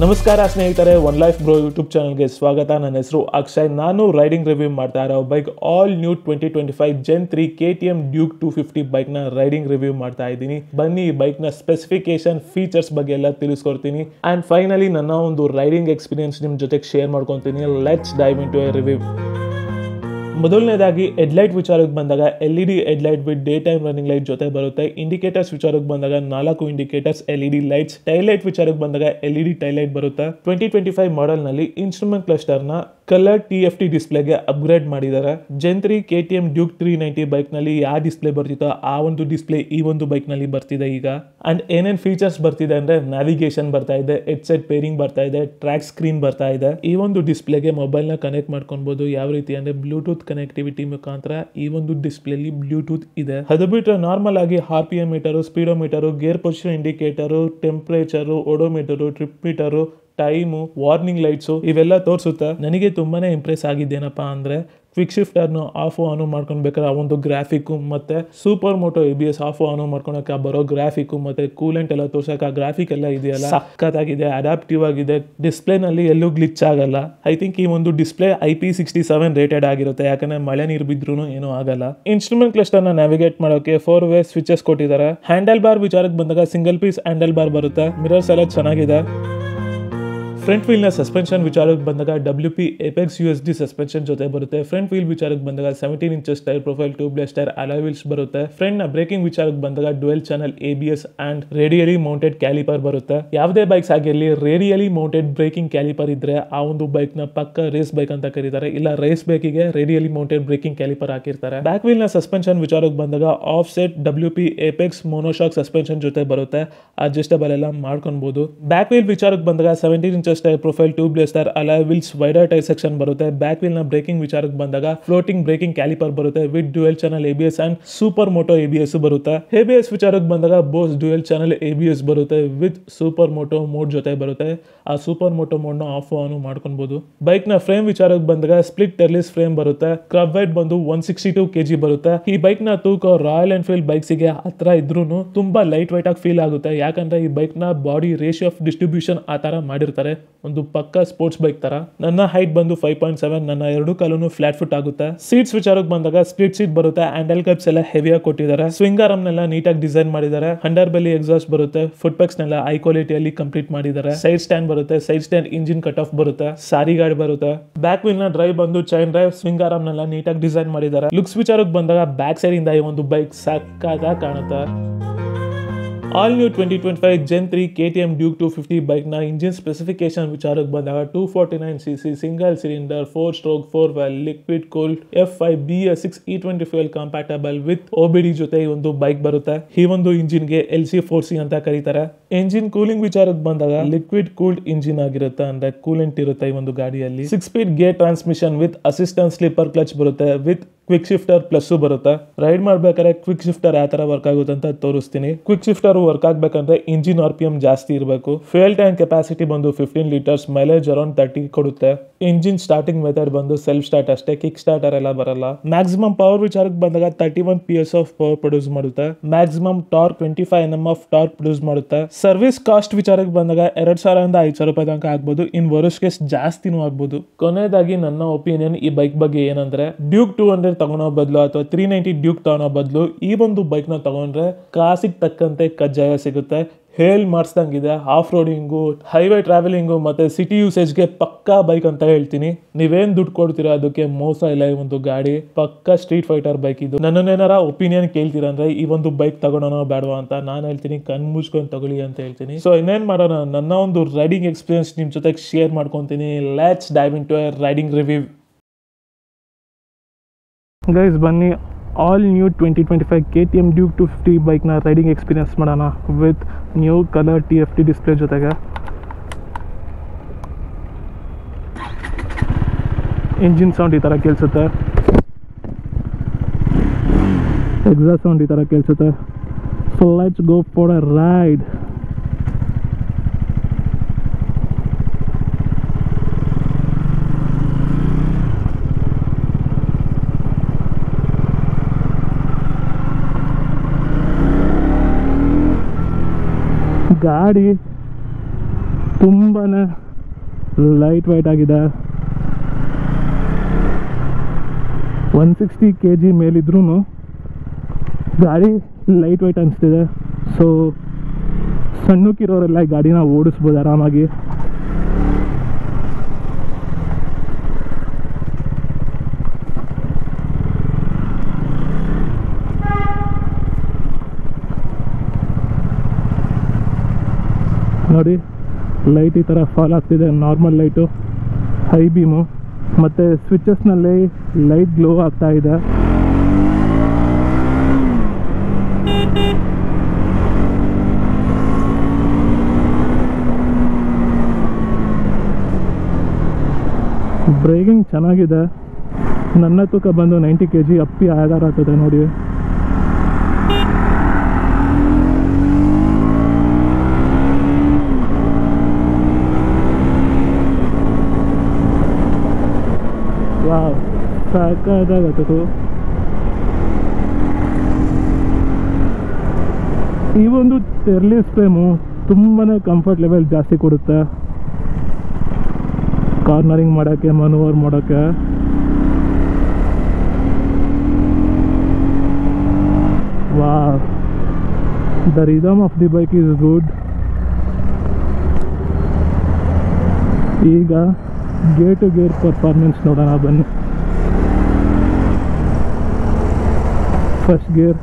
ನಮಸ್ಕಾರ ಸ್ನೇಹಿತರೆ, one life bro YouTube ಚಾನಲ್ಗೆ ಸ್ವಾಗತ. ನನ್ನ ಹೆಸರು ಅಕ್ಷಯ್. ನಾನು ರೈಡಿಂಗ್ ರಿವ್ಯೂ ಮಾಡ್ತಾ ಇರೋ bike all new 2025 Gen 3 KTM Duke 250 ಬೈಕ್ನ ರೈಡಿಂಗ್ ರಿವ್ಯೂ ಮಾಡ್ತಾ ಇದ್ದೀನಿ. ಬನ್ನಿ ಈ ಬೈಕ್ನ ಸ್ಪೆಸಿಫಿಕೇಶನ್, ಫೀಚರ್ಸ್ ಬಗ್ಗೆ ಎಲ್ಲ ತಿಳಿಸ್ಕೊಡ್ತೀನಿ. ಆ್ಯಂಡ್ ಫೈನಲಿ ನನ್ನ ಒಂದು ರೈಡಿಂಗ್ ಎಕ್ಸ್ಪೀರಿಯನ್ಸ್ ನಿಮ್ಮ ಜೊತೆಗೆ ಶೇರ್ ಮಾಡ್ಕೊತೀನಿ. Let's dive into a review. ಮೊದಲನೇದಾಗಿ ಹೆಡ್ಲೈಟ್ ವಿಚಾರಕ್ಕೆ ಬಂದಾಗ LED headlight with day time running light ಜೊತೆ ಬರುತ್ತೆ. ಇಂಡಿಕೇಟರ್ಸ್ ವಿಚಾರಕ್ಕೆ ಬಂದಾಗ 4 indicators LED lights. Tail light ವಿಚಾರಕ್ಕೆ ಬಂದಾಗ LED ಟೈಲ್ ಲೈಟ್ ಬರುತ್ತೆ. 2025 ಮಾಡೆಲ್ ನಲ್ಲಿ ಇನ್ಸ್ಟ್ರೂಮೆಂಟ್ ಕ್ಲಸ್ಟರ್ ನ ಕಲರ್ TFT ಡಿಸ್ಪ್ಲೇಗೆ ಅಪ್ಗ್ರೇಡ್ ಮಾಡಿದ್ದಾರೆ. Gen 3 KTM Duke 390 ಬೈಕ್ ನಲ್ಲಿ ಯಾವ ಡಿಸ್ಪ್ಲೇ ಬರ್ತಿತ್ತೋ ಆ ಒಂದು ಡಿಸ್ಪ್ಲೇ ಈ ಒಂದು ಬೈಕ್ ನಲ್ಲಿ ಬರ್ತಿದೆ ಈಗ. ಅಂಡ್ ಏನೇನ್ ಫೀಚರ್ಸ್ ಬರ್ತಿದೆ ಅಂದ್ರೆ ನ್ಯಾವಿಗೇಷನ್ ಬರ್ತಾ ಇದೆ, ಹೆಡ್ಸೆಟ್ ಪೇರಿಂಗ್ ಬರ್ತಾ ಇದೆ, ಟ್ರ್ಯಾಕ್ ಸ್ಕ್ರೀನ್ ಬರ್ತಾ ಇದೆ. ಈ ಒಂದು ಡಿಸ್ಪ್ಲೇಗೆ ಮೊಬೈಲ್ ನ ಕನೆಕ್ಟ್ ಮಾಡ್ಕೊಬಹುದು. ಯಾವ ರೀತಿ ಅಂದ್ರೆ ಬ್ಲೂಟೂತ್ ಕನೆಕ್ಟಿವಿಟಿ ಮುಖಾಂತರ ಈ ಒಂದು ಡಿಸ್ಪ್ಲೇಲಿ ಬ್ಲೂಟೂತ್ ಇದೆ. ಅದು ಬಿಟ್ಟರೆ ನಾರ್ಮಲ್ ಆಗಿ RPM meter, speedometer, gear position indicator, temperature, odometer, trip meter, time, warning lights ಇವೆಲ್ಲ ತೋರಿಸುತ್ತೆ. ನನಗೆ ತುಂಬಾನೇ ಇಂಪ್ರೆಸ್ ಆಗಿದ್ದೇನಪ್ಪ ಅಂದ್ರೆ ಕ್ವಿಕ್ ಶಿಫ್ಟರ್ನು ಆಫ್ ಆನ್ ಮಾಡ್ಕೊಳ್ಬೇಕಾದ್ರೆ ಆ ಒಂದು ಗ್ರಾಫಿಕ್, ಮತ್ತೆ super Moto ABS off on ಮಾಡ್ಕೊಳಕ್ಕೆ ಬರೋ ಗ್ರಾಫಿಕ್, ಮತ್ತೆ ಕೂಲೆಂಟ್ ಎಲ್ಲ ತೋರ್ಸಕ್ಕೆ ಆ ಗ್ರಾಫಿಕ್ ಎಲ್ಲ ಇದೆಯಲ್ಲ, ಸಖತ್ತಾಗಿದೆ, ಅಡಾಪ್ಟಿವ್ ಆಗಿದೆ. ಡಿಸ್ಪ್ಲೇ ನಲ್ಲಿ ಎಲ್ಲೂ ಗ್ಲಿಚ್ ಆಗಲ್ಲ. ಐ ಥಿಂಕ್ ಈ ಒಂದು ಡಿಸ್ಪ್ಲೇ IP67 ರೇಟೆಡ್ ಆಗಿರುತ್ತೆ, ಯಾಕಂದ್ರೆ ಮಳೆ ನೀರು ಬಿದ್ರೂ ಏನೂ ಆಗಲ್ಲ. ಇನ್ಸ್ಟ್ರೂಮೆಂಟ್ ಕ್ಲಸ್ಟರ್ ನ ನ್ಯಾವಿಗೇಟ್ ಮಾಡೋಕೆ 4-ವೇ ಸ್ವಿಚಸ್ ಕೊಟ್ಟಿದ್ದಾರೆ. ಹ್ಯಾಂಡಲ್ ಬಾರ್ ವಿಚಾರಕ್ಕೆ ಬಂದಾಗ ಸಿಂಗಲ್ ಪೀಸ್ ಹ್ಯಾಂಡಲ್ ಬಾರ್ ಬರುತ್ತೆ. ಮಿರರ್ಸ್ ಎಲ್ಲ ಚೆನ್ನಾಗಿದೆ. ಫ್ರಂಟ್ ವೀಲ್ ನ ಸಸ್ಪೆನ್ಷನ್ ವಿಚಾರಕ್ಕೆ ಬಂದಾಗ WP Apex USD ಸಸ್ಪೆನ್ಷನ್ ಜೊತೆ ಬರುತ್ತೆ. ಫ್ರಂಟ್ ವೀಲ್ ವಿಚಾರಕ್ಕೆ ಬಂದಾಗ 17 inches tyre profile, tubeless tyre, alloy wheels ಬರುತ್ತೆ. ಫ್ರಂಟ್ ನ ಬ್ರೇಕಿಂಗ್ ವಿಚಾರಕ್ಕೆ ಬಂದಾಗ dual channel ABS and radially mounted caliper ಬರುತ್ತೆ. ಯಾವುದೇ ಬೈಕ್ಸ್ ಆಗಿರಲಿ ರೇಡಿಯಲಿ ಮೌಂಟೆಡ್ ಬ್ರೇಕಿಂಗ್ ಕ್ಯಾಲಿಪರ್ ಇದ್ರೆ ಆ ಒಂದು ಬೈಕ್ ನ ಪಕ್ಕ ರೇಸ್ ಬೈಕ್ ಅಂತ ಕರೀತಾರೆ. ಇಲ್ಲ ರೇಸ್ ಬೈಕಿಗೆ ರೇಡಿಯಲಿ ಮೌಂಟೆಡ್ ಬ್ರೇಕಿಂಗ್ ಕ್ಯಾಲಿಪರ್ ಹಾಕಿರ್ತಾರೆ. ಬ್ಯಾಕ್ ವೀಲ್ ನ ಸಸ್ಪೆನ್ಷನ್ ವಿಚಾರಕ್ಕೆ ಬಂದಾಗ of set WP Apex monoshock suspension ಜೊತೆ ಬರುತ್ತೆ. ಅಡ್ಜಸ್ಟಬಲ್ ಎಲ್ಲ ಮಾಡ್ಕೊಬಹುದು. ಬ್ಯಾಕ್ ವೀಲ್ ವಿಚಾರಕ್ಕೆ ಬಂದಾಗ 17 inches tyre profile, tubeless tyre, alloy wheels, wider tyre section ಬರುತ್ತೆ. ಬ್ಯಾಕ್ ವೀಲ್ ನ ಬ್ರೇಕಿಂಗ್ ವಿಚಾರಕ್ಕೆ ಬಂದಾಗ ಫ್ಲೋಟಿಂಗ್ ಬ್ರೇಕಿಂಗ್ ಕ್ಯಾಲಿಪರ್ ಬರುತ್ತೆ with dual channel ABS and super Moto ABS ಬರುತ್ತೆ. ABS ವಿಚಾರಕ್ಕೆ ಬಂದಾಗ ಬೋಸ್ ಡ್ಯುಯಲ್ ಚಾನಲ್ ABS ಬರುತ್ತೆ ವಿತ್ ಸೂಪರ್ ಮೋಟೋ ಮೋಡ್ ಜೊತೆ ಬರುತ್ತೆ. ಆ ಸೂಪರ್ ಮೋಟೋ ಮೋಡ್ ನ ಆಫ್ ಆನ್ ಮಾಡ್ಕೊಬಹುದು. ಬೈಕ್ ನ ಫ್ರೇಮ್ ವಿಚಾರಕ್ಕೆ ಬಂದಾಗ ಸ್ಪ್ಲಿಟ್ ಟೆರ್ಲಿಸ್ ಫ್ರೇಮ್ ಬರುತ್ತೆ. ಕ್ರಬ್ ವೇಟ್ ಬಂದು 162 kg ಬರುತ್ತೆ. ಈ ಬೈಕ್ ನ ತೂಕ ರಾಯಲ್ ಎನ್ಫೀಲ್ಡ್ ಬೈಕ್ಸ್ ಗೆ ಹತ್ರ ಇದ್ರೂ ತುಂಬಾ ಲೈಟ್ ವೈಟ್ ಆಗಿ ಫೀಲ್ ಆಗುತ್ತೆ, ಯಾಕಂದ್ರೆ ಈ ಬೈಕ್ ನ ಬಾಡಿ ರೇಷಿಯೋ ಆಫ್ ಡಿಸ್ಟ್ರಿಬ್ಯೂಷನ್ ಆ ತರ ಮಾಡಿರ್ತಾರೆ, ಒಂದು ಪಕ್ಕ ಸ್ಪೋರ್ಟ್ಸ್ ಬೈಕ್ ತರ. ನನ್ನ ಹೈಟ್ ಬಂದು 5.7, ನನ್ನ 2 ಕಾಲೂ ಫ್ಲಾಟ್ ಫುಟ್ ಆಗುತ್ತೆ. ಸೀಟ್ಸ್ ವಿಚಾರಕ್ಕೆ ಬಂದಾಗ ಸ್ಪ್ಲಿಟ್ ಸೀಟ್ ಬರುತ್ತೆ. ಹ್ಯಾಂಡಲ್ ಕಪ್ಸ್ ಎಲ್ಲ ಹೆವಿಯಾಗಿ ಕೊಟ್ಟಿದ್ದಾರೆ. ಸ್ವಿಂಗ್ ಆರ್ಮ್ ನೆಲ್ಲ ನೀಟಾಗಿ ಡಿಸೈನ್ ಮಾಡಿದ್ದಾರೆ. ಅಂಡರ್ ಬೆಲಿ ಎಕ್ಸಾಸ್ಟ್ ಬರುತ್ತೆ. ಫುಟ್ ಪೆಕ್ಸ್ ನೆಲ್ಲ ಹೈ ಕ್ವಾಲಿಟಿಯಲ್ಲಿ ಕಂಪ್ಲೀಟ್ ಮಾಡಿದ್ದಾರೆ. ಸೈಡ್ ಸ್ಟ್ಯಾಂಡ್ ಬರುತ್ತೆ. Side stand engine cut off ಬರುತ್ತೆ. ಸಾರಿ ಗಾರ್ಡ್ ಬರುತ್ತೆ. ಬ್ಯಾಕ್ ವೀಲ್ ನ ಡ್ರೈವ್ ಬಂದು ಚೈನ್ ಡ್ರೈವ್. ಸ್ವಿಂಗ್ ಆರ್ಮ್ ನೆಲ್ಲ ನೀಟಾಗಿ ಡಿಸೈನ್ ಮಾಡಿದ್ದಾರೆ. ಲುಕ್ಸ್ ವಿಚಾರಕ್ಕೆ ಬಂದಾಗ ಬ್ಯಾಕ್ ಸೈಡ್ ಇಂದ ಈ ಒಂದು ಬೈಕ್ ಸಕ್ಕತ್ತಾಗಿ ಕಾಣುತ್ತೆ. All new 2025 Gen 3 KTM Duke 250 bike ನ ಇಂಜಿನ್ ಸ್ಪೆಸಿಫಿಕೇಶನ್ ವಿಚಾರಕ್ಕೆ ಬಂದಾಗ 249cc single cylinder 4-stroke 4-valve liquid cooled F5 BS6 E20 fuel compatible with OBD ಜೊತೆ ಈ ಒಂದು ಬೈಕ್ ಬರುತ್ತೆ. ಈ ಒಂದು ಇಂಜಿನ್ ಗೆ LC4C ಅಂತ ಕರೀತಾರೆ. ಇಂಜಿನ್ ಕೂಲಿಂಗ್ ವಿಚಾರಕ್ಕೆ ಬಂದಾಗ ಲಿಕ್ವಿಡ್ ಕೂಲ್ಡ್ ಇಂಜಿನ್ ಆಗಿರುತ್ತೆ, ಅಂದ್ರೆ ಕೂಲೆಂಟ್ ಇರುತ್ತೆ ಈ ಒಂದು ಗಾಡಿಯಲ್ಲಿ. 6-speed gear transmission with assistant slipper clutch ಬರುತ್ತೆ ವಿತ್ ಕ್ವಿಕ್ ಶಿಫ್ಟರ್ ಪ್ಲಸ್ ಬರುತ್ತೆ. ರೈಡ್ ಮಾಡ್ಬೇಕಾದ್ರೆ ಕ್ವಿಕ್ ಶಿಫ್ಟರ್ ಯಾವ ತರ ವರ್ಕ್ ಆಗುತ್ತೆ ಅಂತ ತೋರಿಸ್ತೀನಿ. ಕ್ವಿಕ್ ಶಿಫ್ಟರ್ ವರ್ಕ್ ಆಗ್ಬೇಕಂದ್ರೆ ಇಂಜಿನ್ RPM ಜಾಸ್ತಿ ಇರಬೇಕು. ಫ್ಯೂಯಲ್ ಟ್ಯಾಂಕ್ ಕೆಪಾಸಿಟಿ ಬಂದು 15 ಲೀಟರ್ಸ್, ಮೈಲೇಜ್ ಅರೌಂಡ್ 30 ಕೊಡುತ್ತೆ. ಇಂಜಿನ್ ಸ್ಟಾರ್ಟಿಂಗ್ ಮೆಥಡ್ ಬಂದು ಸೆಲ್ಫ್ ಸ್ಟಾರ್ಟ್ ಅಷ್ಟೇ, ಕಿಕ್ ಸ್ಟಾರ್ಟರ್ ಎಲ್ಲ ಬರಲ್ಲ. ಮ್ಯಾಕ್ಸಿಮಮ್ ಪವರ್ ವಿಚಾರಕ್ಕೆ ಬಂದಾಗ 31 PS ಆಫ್ ಪವರ್ ಪ್ರೊಡ್ಯೂಸ್ ಮಾಡುತ್ತೆ. Maximum torque 25 Nm of torque produce ಮಾಡುತ್ತೆ. ಸರ್ವಿಸ್ ಕಾಸ್ಟ್ ವಿಚಾರಕ್ಕೆ ಬಂದಾಗ 2,000 ಇಂದ 5,000 ರೂಪಾಯಿ ತನಕ ಆಗ್ಬೋದು. ಇನ್ ವರ್ಸ್ಟ್ ಕೇಸ್ ಜಾಸ್ತಿನೂ ಆಗ್ಬೋದು. ಕೊನೆಯದಾಗಿ ನನ್ನ ಒಪಿನಿಯನ್ ಈ ಬೈಕ್ ಬಗ್ಗೆ ಏನಂದ್ರೆ, ಡ್ಯೂಕ್ 200 ತಗೊಳೋ ಬದಲು ಅಥವಾ 390 ಡ್ಯೂಕ್ ತಗೊಳೋ ಬದಲು ಈ ಒಂದು ಬೈಕ್ ನ ತಗೊಂಡ್ರೆ ಕಾಸಿಗೆ ತಕ್ಕಂತೆ ಕಜ್ಜಾಯ ಸಿಗುತ್ತೆ. ಹೇಳಿ ಮಾಡಿಸ್ದಂಗಿದೆ. ಆಫ್ ರೋಡಿಂಗು, ಹೈವೇ ಟ್ರಾವೆಲಿಂಗು ಮತ್ತೆ ಸಿಟಿ ಯೂಸೇಜ್ಗೆ ಪಕ್ಕಾ ಬೈಕ್ ಅಂತ ಹೇಳ್ತೀನಿ. ನೀವೇನ್ ದುಡ್ಡು ಕೊಡ್ತೀರಾ ಅದಕ್ಕೆ ಮೋಸ ಇಲ್ಲ. ಈ ಒಂದು ಗಾಡಿ ಪಕ್ಕಾ ಸ್ಟ್ರೀಟ್ ಫೈಟರ್ ಬೈಕ್ ಇದು. ನನ್ನನ್ನೇನಾರ ಒಪಿನಿಯನ್ ಕೇಳ್ತೀರಾ ಅಂದ್ರೆ ಈ ಒಂದು ಬೈಕ್ ತಗೊಳೋಣ ಬೇಡವಾ ಅಂತ ನಾನು ಹೇಳ್ತೀನಿ, ಕಣ್ ಮುಚ್ಕೊಂಡು ತಗೊಳ್ಳಿ ಅಂತ ಹೇಳ್ತೀನಿ. ಸೊ ಇನ್ನೇನ್ ಮಾಡೋಣ, ನನ್ನ ಒಂದು ರೈಡಿಂಗ್ ಎಕ್ಸ್ಪೀರಿಯನ್ಸ್ ನಿಮ್ ಜೊತೆಗೆ ಶೇರ್ ಮಾಡ್ಕೊಂತೀನಿ. Let's dive into a riding review. Guys ಬನ್ನಿ, ಆಲ್ ನ್ಯೂ 2025 KTM Duke 250 ಬೈಕ್ನ ರೈಡಿಂಗ್ ಎಕ್ಸ್ಪೀರಿಯನ್ಸ್ ಮಾಡೋಣ with new colour TFT display ಜೊತೆಗೆ. ಇಂಜಿನ್ ಸೌಂಡ್ ಈ ಥರ ಕೇಳಿಸುತ್ತೆ, ಎಕ್ಸಾಸ್ಟ್ ಸೌಂಡ್ ಈ ಥರ ಕೇಳಿಸುತ್ತೆ. So let's go for a ride. ಗಾಡಿ ತುಂಬಾ ಲೈಟ್ ವೆಯ್ಟ್ ಆಗಿದೆ. 160 kg ಮೇಲಿದ್ರೂ ಗಾಡಿ ಲೈಟ್ ವೆಯ್ಟ್ ಅನಿಸ್ತಿದೆ. ಸೊ ಸಣ್ಣಕ್ಕಿರೋರೆಲ್ಲ ಈ ಗಾಡಿನ ಓಡಿಸ್ಬೋದು ಆರಾಮಾಗಿ. ನೋಡಿ ಲೈಟ್ ಈ ಥರ ಫಾಲ್ ಆಗ್ತಿದೆ. ನಾರ್ಮಲ್ ಲೈಟು, ಹೈ ಬೀಮು, ಮತ್ತು ಸ್ವಿಚಸ್ನಲ್ಲಿ ಲೈಟ್ ಗ್ಲೋ ಆಗ್ತಾ ಇದೆ. ಬ್ರೇಕಿಂಗ್ ಚೆನ್ನಾಗಿದೆ. ನನ್ನ ತೂಕ ಬಂದು 90 kg ಅಪ್ಪಿ ಆಧಾರ ಆಗ್ತದೆ ನೋಡಿ. ವಾವ್, ಸಾಕಾದಾಗತ್ತದು. ಈ ಒಂದು ಟೆರ್ಲಿಸ್ ಫ್ರೇಮು ತುಂಬಾ ಕಂಫರ್ಟ್ ಲೆವೆಲ್ ಜಾಸ್ತಿ ಕೊಡುತ್ತೆ ಕಾರ್ನರಿಂಗ್ ಮಾಡೋಕ್ಕೆ, ಮನೂವರ್ ಮಾಡೋಕ್ಕೆ. Wow, the rhythm of the bike is good. ಈಗ ಗೇರ್ ಟು ಗೇರ್ ಪರ್ಫಾರ್ಮೆನ್ಸ್ ನೋಡೋಣ ಬನ್ನಿ. ಫಸ್ಟ್ ಗೇರ್,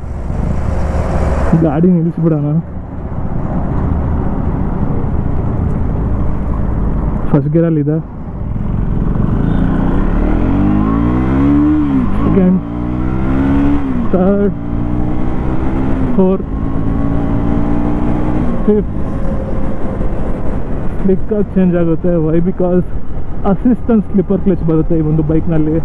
ಗಾಡಿ ನಿಲ್ಲಿಸ್ಬಿಡೋಣ. ಫಸ್ಟ್ ಗೇರಲ್ಲಿದೆ. Second, third, fourth, fifth. ಸ್ಲಿಕ್ಕಾಗಿ ಚೇಂಜ್ ಆಗುತ್ತೆ. Why? Because assistant slipper clutch ಬರುತ್ತೆ ಈ ಒಂದು ಬೈಕ್ನಲ್ಲಿ.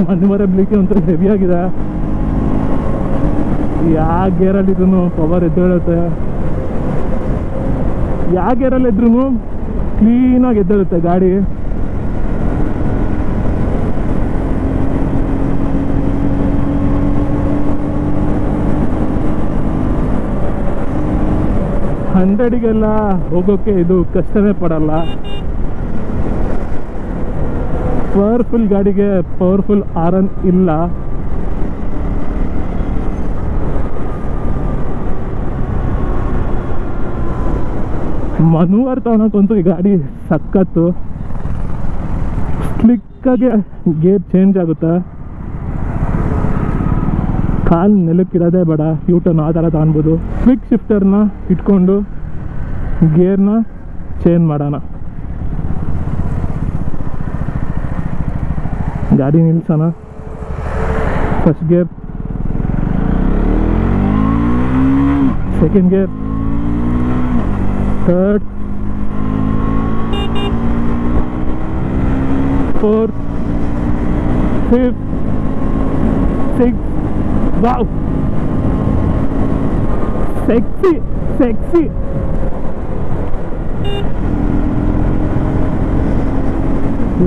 ಮನ್ಯುವರಬಿಲಿಟಿ ಒಂಥರ ಹೆವಿ ಆಗಿದೆ. ಯಾವ ಗೇರಲ್ಲಿದ್ರೂ ಪವರ್ ಎದ್ದೇಳುತ್ತೆ. ಯಾವ ಗೇರಲ್ಲಿದ್ರೂ ಕ್ಲೀನಾಗಿ ಎದ್ದೇಳುತ್ತೆ ಗಾಡಿ. ಹಂಡ್ರೆಡಿಗೆಲ್ಲ ಹೋಗೋಕ್ಕೆ ಇದು ಕಷ್ಟನೇ ಪಡಲ್ಲ. ಪವರ್ಫುಲ್ ಗಾಡಿಗೆ ಪವರ್ಫುಲ್ ಆರನ್ ಇಲ್ಲ. ಮನೂವರ್ ತಗೊಳಕ್ಕಂತೂ ಈ ಗಾಡಿ ಸಖತ್ತು. ಸ್ಲಿಕ್ಕಾಗಿ ಗೇರ್ ಚೇಂಜ್ ಆಗುತ್ತೆ. ಕಾಲು ನೆಲಕ್ಕಿರೋದೇ ಬೇಡ, ಯೂಟರ್ನ್ ಆ ಥರ ತಗೊಳ್ಬೋದು. ಕ್ವಿಕ್ ಶಿಫ್ಟರ್ನ ಇಟ್ಕೊಂಡು ಗೇರ್ನ ಚೇಂಜ್ ಮಾಡೋಣ. ಗಾಡಿ ನಿಲ್ಸೋಣ. First gear, second gear, third, fourth, fifth, six. Wow, sexy sexy.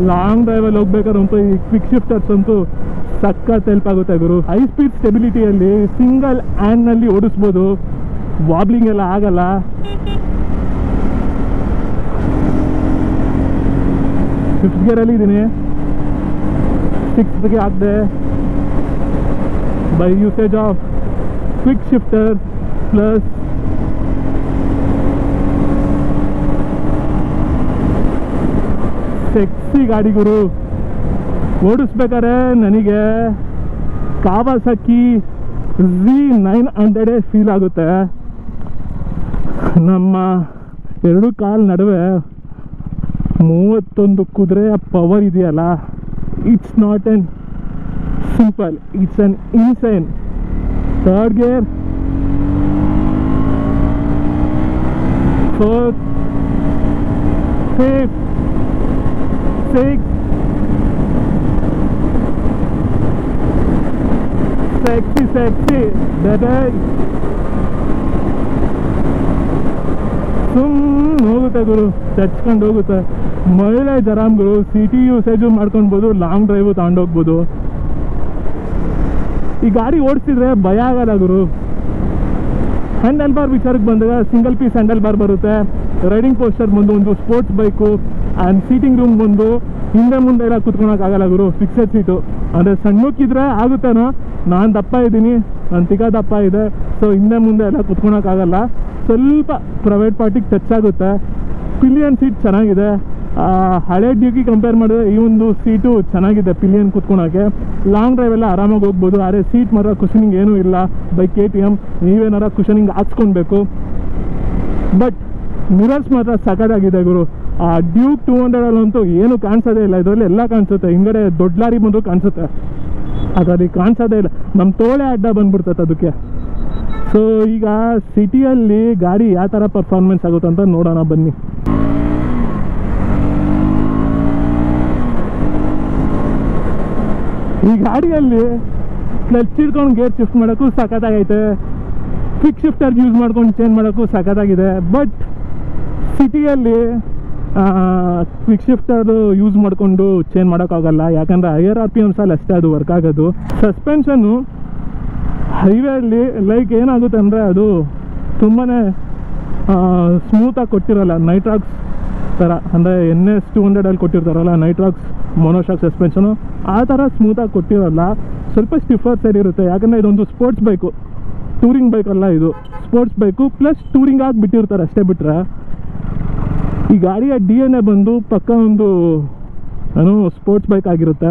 Long ಡ್ರೈವಲ್ಲಿ ಹೋಗ್ಬೇಕಾದ್ರೆ ಅಂತೂ ಈ ಕ್ವಿಕ್ ಶಿಫ್ಟರ್ಸ್ ಅಂತೂ ಸಖತ್ ಹೆಲ್ಪ್ ಆಗುತ್ತೆ ಗುರು. ಹೈ ಸ್ಪೀಡ್ ಸ್ಟೆಬಿಲಿಟಿಯಲ್ಲಿ ಸಿಂಗಲ್ ಹ್ಯಾಂಡ್ನಲ್ಲಿ ಓಡಿಸ್ಬೋದು, ವಾಬ್ಲಿಂಗ್ ಎಲ್ಲ ಆಗಲ್ಲ. ಫಿಫ್ತ್ ಗೇರಲ್ಲಿ ಇದ್ದೀನಿ, ಸಿಕ್ಸ್ತ್ಗೆ ಹಾಕಿದೆ. By usage of quick shifter plus sexy ಗಾಡಿ ಗುರು. ಓಡಿಸ್ಬೇಕಾದ್ರೆ ನನಗೆ ಕಾವಾಸಕಿ Z900 ಫೀಲ್ ಆಗುತ್ತೆ. ನಮ್ಮ ಎರಡು ಕಾಲ್ ನಡುವೆ 31 ಕುದುರೆಯ ಪವರ್ ಇದೆಯಲ್ಲ, it's not an simple, it's an insane. Third gear, fourth, fifth, six. sexy sexy baby. ಹೋಗುತ್ತೆ ಗುರು, ಚಚ್ಕೊಂಡು ಹೋಗುತ್ತೆ. ಮೈಲೇಜ್ ಆರಾಮ್ ಗುರು. ಸಿಟಿ ಯೂಸೇಜು ಮಾಡ್ಕೊಳ್ಬೋದು, ಲಾಂಗ್ ಡ್ರೈವು ತಗೊಂಡೋಗ್ಬೋದು. ಈ ಗಾಡಿ ಓಡಿಸಿದ್ರೆ ಭಯ ಆಗಲ್ಲ ಗುರು. ಹ್ಯಾಂಡಲ್ ಬಾರ್ ವಿಚಾರಕ್ಕೆ ಬಂದಾಗ ಸಿಂಗಲ್ ಪೀಸ್ ಹ್ಯಾಂಡಲ್ ಬಾರ್ ಬರುತ್ತೆ. ರೈಡಿಂಗ್ ಪೋಸ್ಟರ್ ಬಂದು ಒಂದು sports bike and seating room ಬಂದು ಹಿಂದೆ ಮುಂದೆ ಎಲ್ಲ ಕುತ್ಕೊಳಕ್ಕಾಗಲ್ಲ ಗುರು, ಫಿಕ್ಸೆಡ್ ಸೀಟು. ಅಂದರೆ ಸಣ್ಣಕ್ಕಿದ್ರೆ ಆಗುತ್ತೇನೋ, ನಾನು ದಪ್ಪ ಇದ್ದೀನಿ, ನನ್ನ ತಿಕ್ಕ ದಪ್ಪ ಇದೆ, ಸೊ ಹಿಂದೆ ಮುಂದೆ ಎಲ್ಲ ಕುತ್ಕೊಳಕ್ಕಾಗಲ್ಲ. ಸ್ವಲ್ಪ ಪ್ರೈವೇಟ್ ಪಾರ್ಟಿಗೆ ಟಚ್ ಆಗುತ್ತೆ. ಪಿಲಿಯನ್ ಸೀಟ್ ಚೆನ್ನಾಗಿದೆ, ಹಳೆ ಡ್ಯೂಕಿ ಕಂಪೇರ್ ಮಾಡಿದ್ರೆ ಈ ಒಂದು ಸೀಟು ಚೆನ್ನಾಗಿದೆ ಪಿಲಿಯನ್ ಕುತ್ಕೊಳಕ್ಕೆ. ಲಾಂಗ್ ಡ್ರೈವ್ ಎಲ್ಲ ಆರಾಮಾಗಿ ಹೋಗ್ಬೋದು. ಆದರೆ ಸೀಟ್ ಮಾತ್ರ ಕುಷನಿಂಗ್ ಏನೂ ಇಲ್ಲ ಬೈ KTM. ನೀವೇನಾರ ಕುಷನಿಂಗ್ ಹಾಕ್ಸ್ಕೊಳ್ಬೇಕು. ಬಟ್ ಮಿರರ್ಸ್ ಮಾತ್ರ ಸಖತ್ತಾಗಿದೆ ಗುರು. ಡ್ಯೂಕ್ 200 ಏನು ಕಾಣಿಸೋದೇ ಇಲ್ಲ, ಇದರಲ್ಲಿ ಎಲ್ಲ ಕಾಣಿಸುತ್ತೆ. ಹಿಂಗಡೆ ದೊಡ್ಡ ಲಾರಿ ಬಂದರೂ ಕಾಣಿಸುತ್ತೆ, ಅದರಲ್ಲಿ ಕಾಣಿಸೋದೇ ಇಲ್ಲ. ನಮ್ಮ ತೋಳೆ ಅಡ್ಡ ಬಂದ್ಬಿಡ್ತದೆ ಅದಕ್ಕೆ. ಸೊ ಈಗ ಸಿಟಿಯಲ್ಲಿ ಗಾಡಿ ಯಾವ ಥರ ಪರ್ಫಾರ್ಮೆನ್ಸ್ ಆಗುತ್ತೆ ಅಂತ ನೋಡೋಣ ಬನ್ನಿ. ಈ ಗಾಡಿಯಲ್ಲಿ ಕ್ಲಚ್ ಹಿಡ್ಕೊಂಡು ಗೇರ್ ಶಿಫ್ಟ್ ಮಾಡೋಕ್ಕೂ ಸಖತ್ತಾಗೈತೆ, ಕ್ವಿಕ್ ಶಿಫ್ಟರ್ ಯೂಸ್ ಮಾಡ್ಕೊಂಡು ಚೇಂಜ್ ಮಾಡೋಕ್ಕೂ ಸಖತ್ತಾಗಿದೆ. ಬಟ್ ಸಿಟಿಯಲ್ಲಿ ಕ್ವಿಕ್ ಶಿಫ್ಟರ್ ಯೂಸ್ ಮಾಡಿಕೊಂಡು ಚೇಂಜ್ ಮಾಡೋಕ್ಕಾಗಲ್ಲ, ಯಾಕಂದರೆ ಹೈಯರ್ RPMs ಅಲ್ಲಿ ಅಷ್ಟೇ ಅದು ವರ್ಕ್ ಆಗೋದು. ಸಸ್ಪೆನ್ಷನ್ನು ಹೈವೇಯಲ್ಲಿ ಲೈಕ್ ಏನಾಗುತ್ತೆ ಅಂದರೆ ಅದು ತುಂಬಾ ಸ್ಮೂತಾಗಿ ಕೊಟ್ಟಿರಲ್ಲ. ನೈಟ್ರಾಕ್ಸ್ ಥರ, ಅಂದರೆ NS 200 ಕೊಟ್ಟಿರ್ತಾರಲ್ಲ ನೈಟ್ರಾಕ್ಸ್ ಮೊನೋಶಾಕ್ ಸಸ್ಪೆನ್ಷನು, ಆ ಥರ ಸ್ಮೂತಾಗಿ ಕೊಟ್ಟಿರಲ್ಲ. ಸ್ವಲ್ಪ ಸ್ಟಿಫರ್ ಸೈಡ್ ಇರುತ್ತೆ, ಯಾಕಂದರೆ ಇದೊಂದು ಸ್ಪೋರ್ಟ್ಸ್ ಬೈಕು, ಟೂರಿಂಗ್ ಬೈಕ್ ಅಲ್ಲ ಇದು, ಸ್ಪೋರ್ಟ್ಸ್ ಬೈಕು ಪ್ಲಸ್ ಟೂರಿಂಗ್ ಆಗಿ ಬಿಟ್ಟಿರ್ತಾರೆ ಅಷ್ಟೇ. ಬಿಟ್ಟರೆ ಈ ಗಾಡಿಯ DNA ಬಂದು ಪಕ್ಕ ಒಂದು ಸ್ಪೋರ್ಟ್ಸ್ ಬೈಕ್ ಆಗಿರುತ್ತೆ.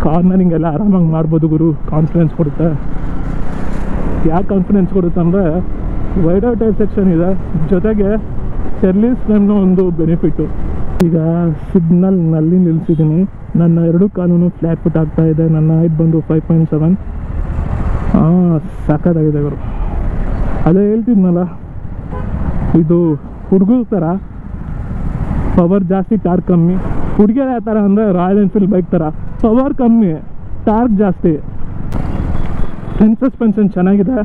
ಕಾರ್ನರಿಂಗ್ ಎಲ್ಲ ಆರಾಮಾಗಿ ಮಾಡ್ಬೋದು ಗುರು, ಕಾನ್ಫಿಡೆನ್ಸ್ ಕೊಡುತ್ತೆ. ಯಾಕೆ ಕಾನ್ಫಿಡೆನ್ಸ್ ಕೊಡುತ್ತೆ ಅಂದರೆ ವೈಡ್ ಔಟ್ ಟೈರ್ ಸೆಕ್ಷನ್ ಇದೆ, ಜೊತೆಗೆ ಚೆರ್ಲಿಸ್ ಫ್ರೇಮ್ನ ಒಂದು ಬೆನಿಫಿಟ್ಟು. ಈಗ ಸಿಗ್ನಲ್ನಲ್ಲಿ ನಿಲ್ಲಿಸಿದ್ದೀನಿ, ನನ್ನ 2 ಕಾಲೂ ಫ್ಲ್ಯಾಟ್ ಫುಟ್ ಆಗ್ತಾ ಇದೆ. ನನ್ನ ಹೈಟ್ ಬಂದು 5.7. ಸಾಕಾಗಿದೆ ಗುರು. ಅದೇ ಹೇಳ್ತಿದ್ನಲ್ಲ, ಇದು ಹುಡುಗರ ಥರ ಪವರ್ ಜಾಸ್ತಿ, ಟಾರ್ಕ್ ಕಮ್ಮಿ. ಹುಡುಗಿಯರ ಯಾವ ಥರ ಅಂದರೆ ರಾಯಲ್ ಎನ್ಫೀಲ್ಡ್ ಬೈಕ್ ಥರ ಪವರ್ ಕಮ್ಮಿ, ಟಾರ್ಕ್ ಜಾಸ್ತಿ. ಫ್ರಂಟ್ ಸಸ್ಪೆನ್ಷನ್ ಚೆನ್ನಾಗಿದೆ,